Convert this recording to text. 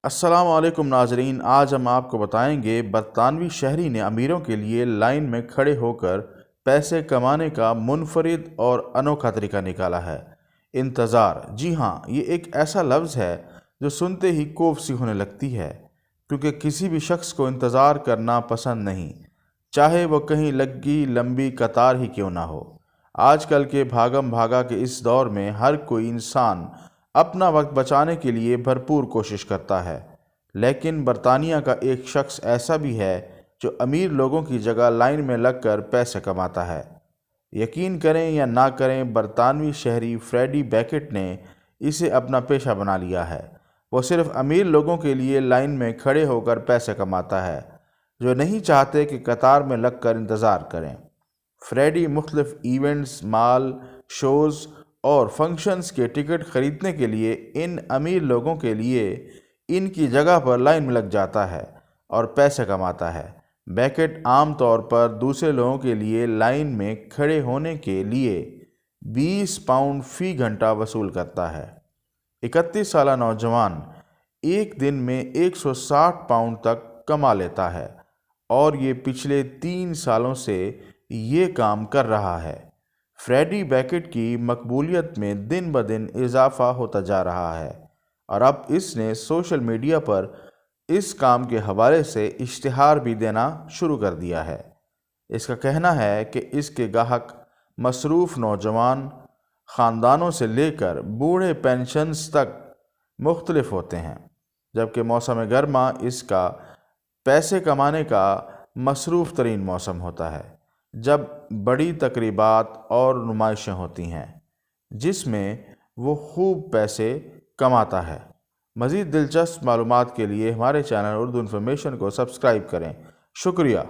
अस्सलाम वालेकुम नाजरीन। आज हम आपको बताएंगे बरतानवी शहरी ने अमीरों के लिए लाइन में खड़े होकर पैसे कमाने का मुनफरिद और अनोखा तरीका निकाला है। इंतज़ार, जी हाँ, ये एक ऐसा लफ्ज़ है जो सुनते ही कोफ सी होने लगती है, क्योंकि किसी भी शख्स को इंतज़ार करना पसंद नहीं, चाहे वो कहीं लगी लंबी कतार ही क्यों ना हो। आजकल के भागम भागा के इस दौर में हर कोई इंसान अपना वक्त बचाने के लिए भरपूर कोशिश करता है, लेकिन बरतानिया का एक शख्स ऐसा भी है जो अमीर लोगों की जगह लाइन में लगकर पैसे कमाता है। यकीन करें या ना करें, बरतानवी शहरी फ्रेडी बैकेट ने इसे अपना पेशा बना लिया है। वो सिर्फ अमीर लोगों के लिए लाइन में खड़े होकर पैसे कमाता है, जो नहीं चाहते कि कतार में लगकर इंतज़ार करें। फ्रेडी मुख्तलिफ इवेंट्स, माल, शोज़ और फंक्शंस के टिकट खरीदने के लिए इन अमीर लोगों के लिए इनकी जगह पर लाइन में लग जाता है और पैसे कमाता है। बैकेट आम तौर पर दूसरे लोगों के लिए लाइन में खड़े होने के लिए 20 पाउंड फ़ी घंटा वसूल करता है। 31 साला नौजवान एक दिन में 160 पाउंड तक कमा लेता है और ये पिछले 3 सालों से ये काम कर रहा है। फ्रेडी बैकेट की मकबूलियत में दिन ब दिन इजाफा होता जा रहा है और अब इसने सोशल मीडिया पर इस काम के हवाले से इश्तिहार भी देना शुरू कर दिया है। इसका कहना है कि इसके गाहक मसरूफ़ नौजवान, ख़ानदानों से लेकर बूढ़े पेंशन्स तक मुख्तलिफ होते हैं, जबकि मौसम गर्मा इसका पैसे कमाने का मसरूफ़ तरीन मौसम होता है, जब बड़ी तकरीबात और नुमाइशें होती हैं जिसमें वो खूब पैसे कमाता है। मज़ीद दिलचस्प मालूमात के लिए हमारे चैनल उर्दू इन्फॉर्मेशन को सब्सक्राइब करें। शुक्रिया।